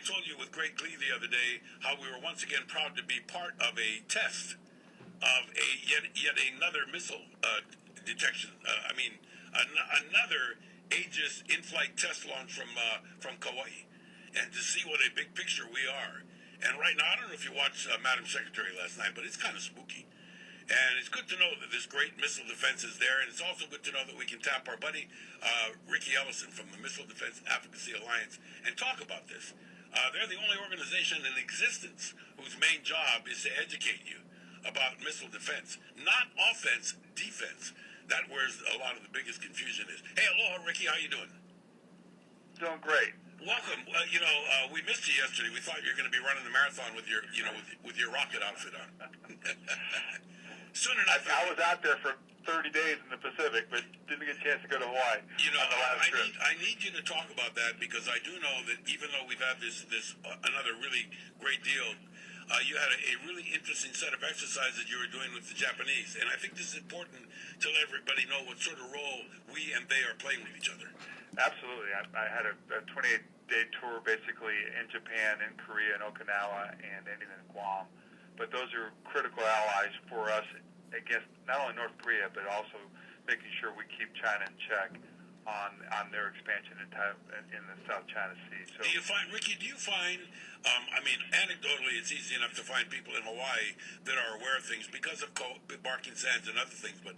told you with great glee the other day how we were once again proud to be part of a test of yet another missile detection. Another Aegis in-flight test launch from Kauai, and to see what a big picture we are. And right now, I don't know if you watched Madam Secretary last night, but it's kind of spooky. And it's good to know that this great missile defense is there, and it's also good to know that we can tap our buddy Riki Ellison from the Missile Defense Advocacy Alliance and talk about this. They're the only organization in existence whose main job is to educate you about missile defense, not offense, defense. That where a lot of the biggest confusion is. Hey, aloha, Riki. How you doing? Doing great. Welcome. We missed you yesterday. We thought you were going to be running the marathon with your, with your rocket outfit on. Soon enough. I was out there for 30 days in the Pacific, but didn't get a chance to go to Hawaii. On the last trip. I need you to talk about that, because I do know that even though we've had this another really great deal, you had a really interesting set of exercises you were doing with the Japanese, and I think this is important to let everybody know what sort of role we and they are playing with each other. Absolutely. I had a 28-day tour basically in Japan, in Korea, in Okinawa, and ending in Guam. But those are critical allies for us against not only North Korea, but also making sure we keep China in check on their expansion in the South China Sea. So, Riki, do you find, anecdotally, it's easy enough to find people in Hawaii that are aware of things because of barking sands and other things, but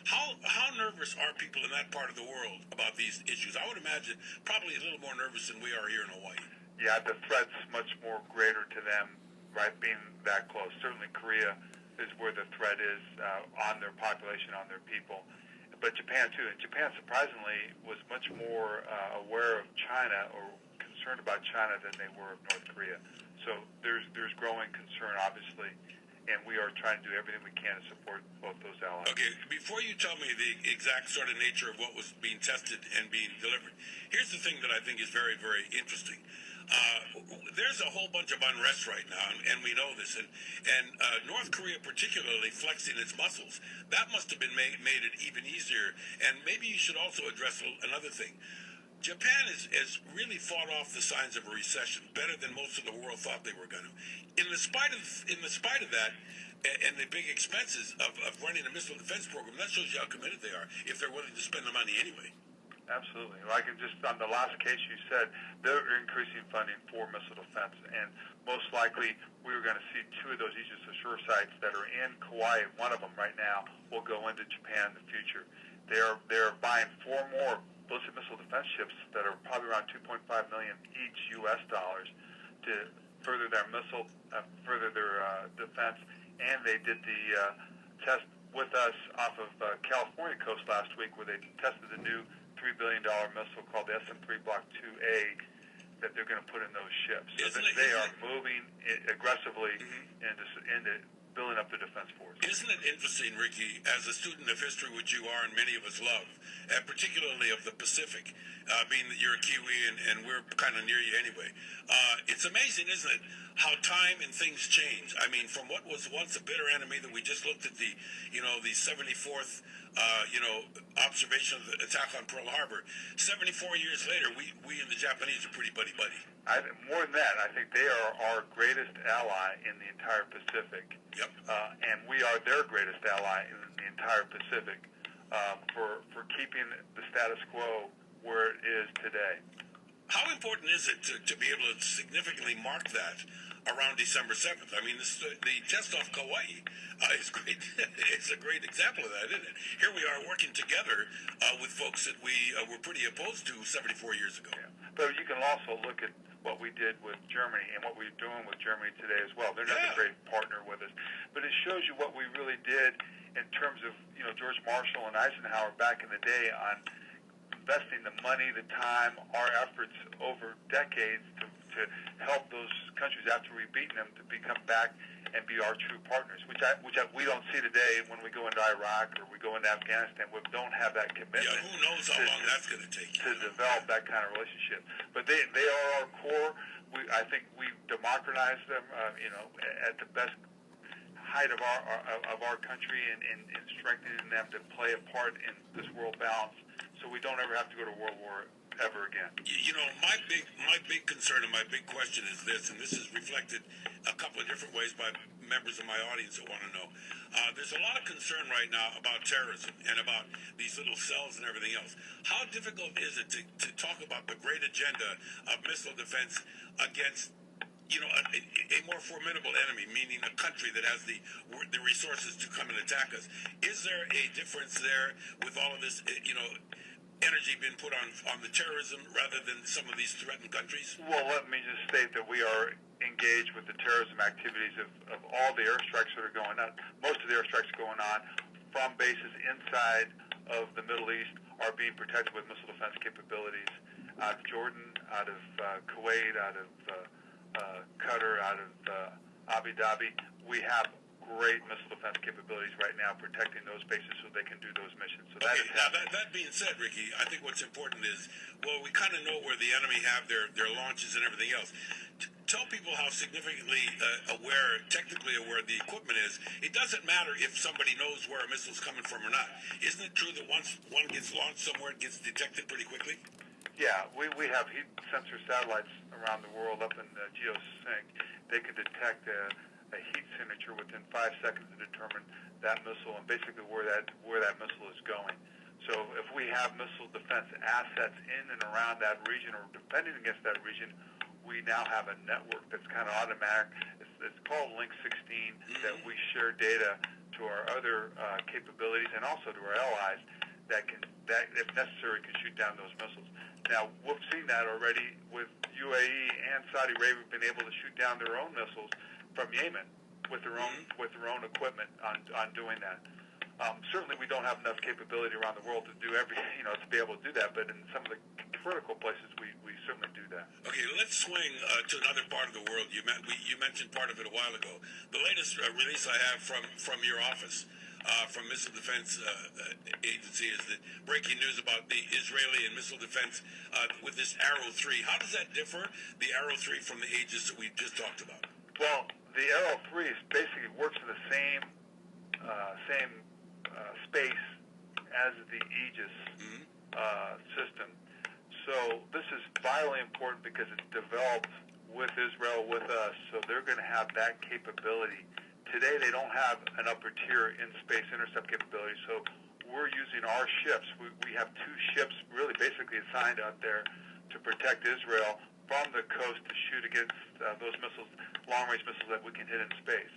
how nervous are people in that part of the world about these issues? I would imagine probably a little more nervous than we are here in Hawaii. Yeah, the threat's much more greater to them, right, being that close. Certainly Korea is where the threat is on their population, on their people. But Japan, too. And Japan, surprisingly, was much more aware of China or concerned about China than they were of North Korea. So there's growing concern, obviously, and we are trying to do everything we can to support both those allies. Okay, before you tell me the exact sort of nature of what was being tested and being delivered, here's the thing that I think is very, very interesting. There's a whole bunch of unrest right now, and we know this, and North Korea particularly flexing its muscles. That must have been made it even easier, and maybe you should also address another thing. Japan has really fought off the signs of a recession better than most of the world thought they were going to. In the spite of that, and the big expenses of running a missile defense program, that shows you how committed they are if they're willing to spend the money anyway. Absolutely. Like on the last case you said, they're increasing funding for missile defense, and most likely we were going to see 2 of those Aegis Ashore sites that are in Kauai. One of them right now will go into Japan in the future. They're buying 4 more ballistic missile defense ships that are probably around $2.5 million each U.S. dollars to further their defense. And they did the test with us off of California coast last week, where they tested the new $3 billion missile called the SM-3 Block 2A that they're going to put in those ships. So they are moving aggressively into building up the defense force. Isn't it interesting, Riki, as a student of history, which you are and many of us love, and particularly of the Pacific, being that you're a Kiwi and we're kind of near you anyway, it's amazing, isn't it, how time and things change. I mean, from what was once a bitter enemy that we just looked at the 74th, observation of the attack on Pearl Harbor, 74 years later, we and the Japanese are pretty buddy-buddy. More than that, I think they are our greatest ally in the entire Pacific. Yep. And we are their greatest ally in the entire Pacific for keeping the status quo where it is today. How important is it to be able to significantly mark that around December 7th? I mean, the test off Kauai is great. It's a great example of that, isn't it? Here we are working together with folks that we were pretty opposed to 74 years ago. Yeah. But you can also look at what we did with Germany and what we're doing with Germany today as well. They're not a great partner with us. But it shows you what we really did in terms of, George Marshall and Eisenhower back in the day on investing the money, the time, our efforts over decades to help those countries after we've beaten them to become back and be our true partners, which we don't see today when we go into Iraq or we go into Afghanistan. We don't have that commitment. Yeah, who knows how long that's going to take to develop that kind of relationship. But they are our core. I think we democratized them, at the best height of our country in strengthening them to play a part in this world balance, so we don't ever have to go to World War ever again. My big concern and my big question is this, and this is reflected a couple of different ways by members of my audience that want to know. There's a lot of concern right now about terrorism and about these little cells and everything else. How difficult is it to talk about the great agenda of missile defense against a more formidable enemy, meaning a country that has the resources to come and attack us? Is there a difference there with all of this, energy being put on the terrorism rather than some of these threatened countries? Well, let me just state that we are engaged with the terrorism activities of all the airstrikes that are going on. Most of the airstrikes going on from bases inside of the Middle East are being protected with missile defense capabilities out of Jordan, out of Kuwait, out of Qatar, out of Abu Dhabi. We have great missile defense capabilities right now protecting those bases so they can do those missions. So that is happening. That being said, Ricky, I think what's important is, we kind of know where the enemy have their launches and everything else. Tell people how significantly technically aware the equipment is. It doesn't matter if somebody knows where a missile's coming from or not. Isn't it true that once one gets launched somewhere, it gets detected pretty quickly? Yeah, we have heat sensor satellites around the world up in geosync. They can detect a heat signature within 5 seconds to determine that missile and basically where that missile is going. So if we have missile defense assets in and around that region or defending against that region, we now have a network that's kind of automatic. It's called Link 16 that we share data to our other capabilities and also to our allies that if necessary can shoot down those missiles. Now we've seen that already with UAE and Saudi Arabia been able to shoot down their own missiles from Yemen with their own equipment on doing that. Certainly, we don't have enough capability around the world to do to be able to do that. But in some of the critical places, we certainly do that. Okay, let's swing to another part of the world. You mentioned part of it a while ago. The latest release I have from your office, from Missile Defense Agency, is that breaking news about the Israeli and missile defense with this Arrow 3. How does that differ, the Arrow 3, from the Aegis that we just talked about? Well, the Arrow 3 basically works in the same space as the Aegis system. So this is vitally important because it's developed with Israel, with us, so they're going to have that capability. Today they don't have an upper tier in-space intercept capability, so we're using our ships. We have 2 ships really basically assigned out there to protect Israel from the coast to shoot against those missiles, long-range missiles that we can hit in space.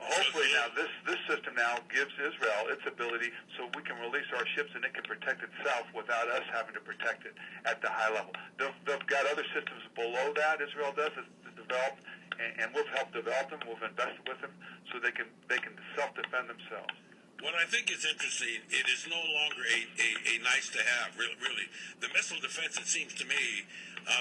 Hopefully now this system now gives Israel its ability so we can release our ships and it can protect itself without us having to protect it at the high level. They've got other systems below that, Israel does, that's developed, and we've helped develop them, we've invested with them so they can self-defend themselves. What I think is interesting, it is no longer a nice to have, really. The missile defense, it seems to me,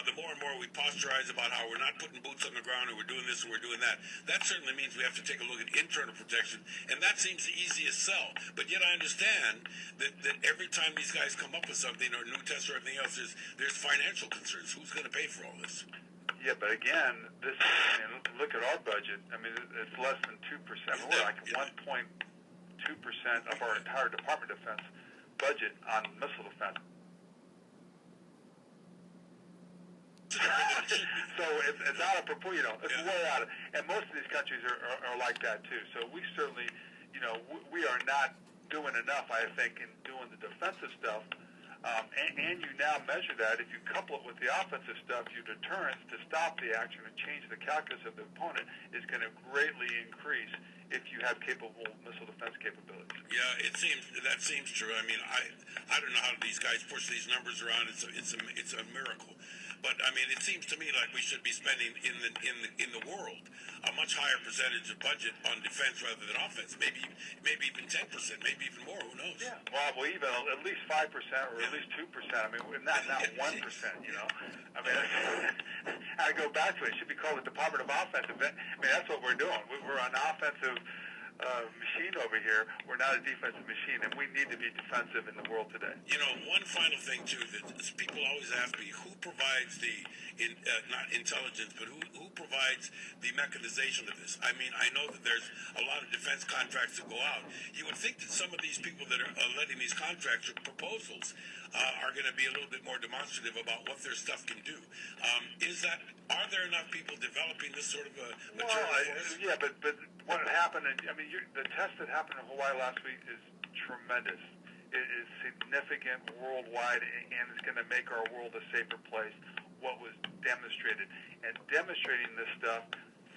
the more and more we posturize about how we're not putting boots on the ground and we're doing this and we're doing that, that certainly means we have to take a look at internal protection, and that seems the easiest sell. But yet I understand that every time these guys come up with something or new tests or everything else, there's financial concerns. Who's going to pay for all this? Yeah, but again, look at our budget. I mean, it's less than 2%. We're like 1.2% of our entire Department of Defense budget on missile defense. So it's out of proportion, it's way out of, and most of these countries are like that too. So we certainly, we are not doing enough, I think, in doing the defensive stuff. And you now measure that. If you couple it with the offensive stuff, your deterrence to stop the action and change the calculus of the opponent is going to greatly increase if you have capable missile defense capabilities. Yeah, that seems true. I mean, I don't know how these guys push these numbers around. It's a miracle. But I mean, it seems to me like we should be spending in the world a much higher percentage of budget on defense rather than offense. Maybe even 10%, maybe even more. Who knows? Yeah. Well, even at least 5% or at least 2%. I mean, not 1%. I mean, I go back to it. It should be called the Department of Offensive. I mean, that's what we're doing. We're an offensive machine over here. We're not a defensive machine, and we need to be defensive in the world today. One final thing too that people always ask me: who provides the not intelligence, but who provides the mechanization of this? I mean, I know that there's a lot of defense contracts that go out. You would think that some of these people that are letting these contracts or proposals are going to be a little bit more demonstrative about what their stuff can do. Are there enough people developing this sort of a material? Well, yeah, but what happened, the test that happened in Hawaii last week is tremendous. It is significant worldwide, and it's going to make our world a safer place, what was demonstrated. And demonstrating this stuff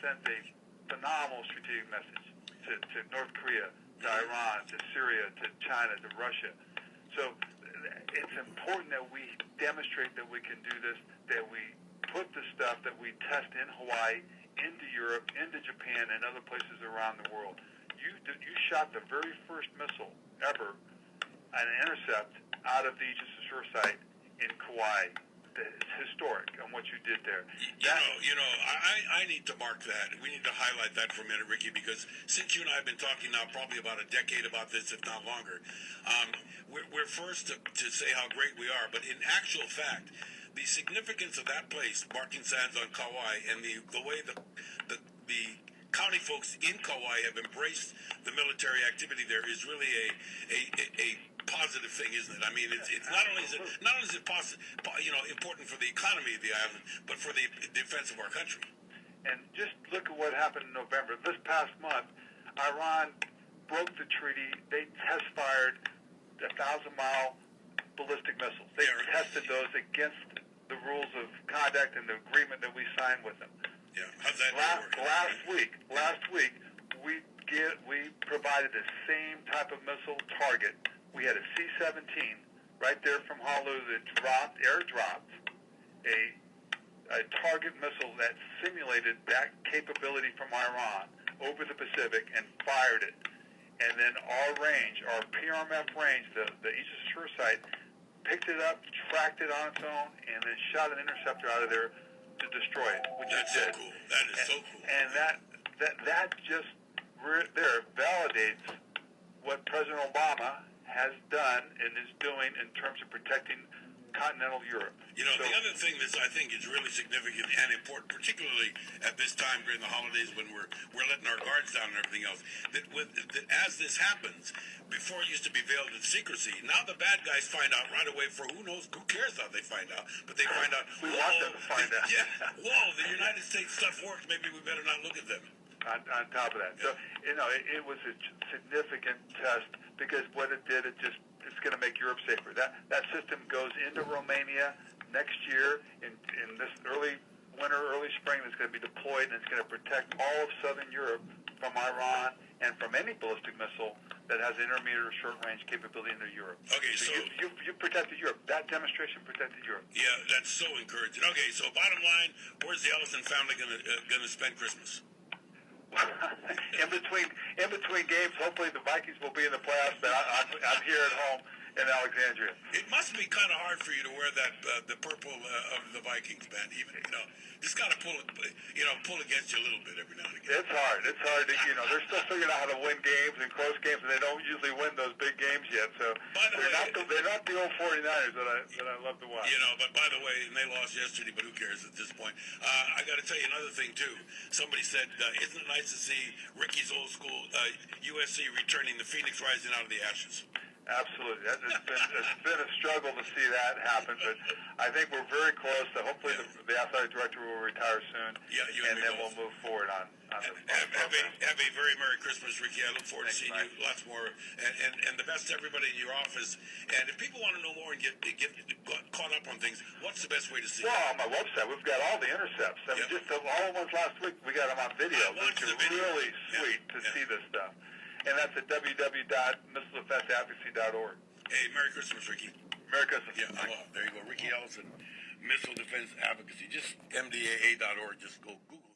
sends a phenomenal strategic message to North Korea, to Iran, to Syria, to China, to Russia. So it's important that we demonstrate that we can do this, that we put the stuff that we test in Hawaii into Europe, into Japan, and other places around the world. You shot the very first missile ever, an intercept out of the Aegis Ashore site in Kauai. It's historic on what you did there. I need to mark that. We need to highlight that for a minute, Ricky, because since you and I have been talking now probably about a decade about this, if not longer, we're first to say how great we are, but in actual fact, the significance of that place, Barking Sands on Kauai, and the way the county folks in Kauai have embraced the military activity there is really a positive thing, isn't it? I mean, it's not only is it important for the economy of the island, but for the defense of our country. And just look at what happened in November. This past month, Iran broke the treaty. They test-fired 1,000-mile ballistic missiles. They tested those against the rules of conduct and the agreement that we signed with them. Yeah, how's that work? Last week, we provided the same type of missile target. We had a C-17 right there from Honolulu that airdropped a target missile that simulated that capability from Iran over the Pacific and fired it. And then our PRMF range, the Aegis Ashore site, picked it up, tracked it on its own, and then shot an interceptor out of there to destroy it, which it did. So cool. That is so cool. And that just validates what President Obama has done and is doing in terms of protecting continental Europe. The other thing that I think is really significant and important, particularly at this time during the holidays when we're letting our guards down and everything else, that as this happens, before it used to be veiled in secrecy, now the bad guys find out right away for who cares how they find out, but they find out. We want them to find out. Yeah, the United States stuff works, maybe we better not look at them. On top of that. So, it was a significant test because what it did, it's going to make Europe safer. That system goes into Romania next year in this early winter, early spring. It's going to be deployed, and it's going to protect all of southern Europe from Iran and from any ballistic missile that has intermediate or short-range capability into Europe. Okay, so you protected Europe. That demonstration protected Europe. Yeah, that's so encouraging. Okay, so bottom line, where's the Ellison family going to spend Christmas? in between games, hopefully the Vikings will be in the playoffs, but I'm here at home in Alexandria. It must be kind of hard for you to wear that the purple of the Vikings, man. Even just got to pull against you a little bit every now and again. It's hard. They're still figuring out how to win games and close games, and they don't usually win those big games yet. So they're not the old 49ers that I love to watch. But by the way, and they lost yesterday, but who cares at this point? I got to tell you another thing too. Somebody said, "Isn't it nice to see Ricky's old school USC returning, the Phoenix rising out of the ashes?" Absolutely. It's been a struggle to see that happen, but I think we're very close. So hopefully the athletic director will retire soon, and then we'll move forward on have a very Merry Christmas, Ricky. I look forward to seeing you lots more, and the best to everybody in your office. And if people want to know more and get caught up on things, what's the best way to see it? Well, on my website, we've got all the intercepts. Just all the ones last week, we got them on video, which is really sweet to see this stuff. And that's at www.missiledefenseadvocacy.org. Hey, Merry Christmas, Ricky. Merry Christmas. Yeah, there you go. Ricky Ellison, Missile Defense Advocacy. Just MDAA.org. Just go Google.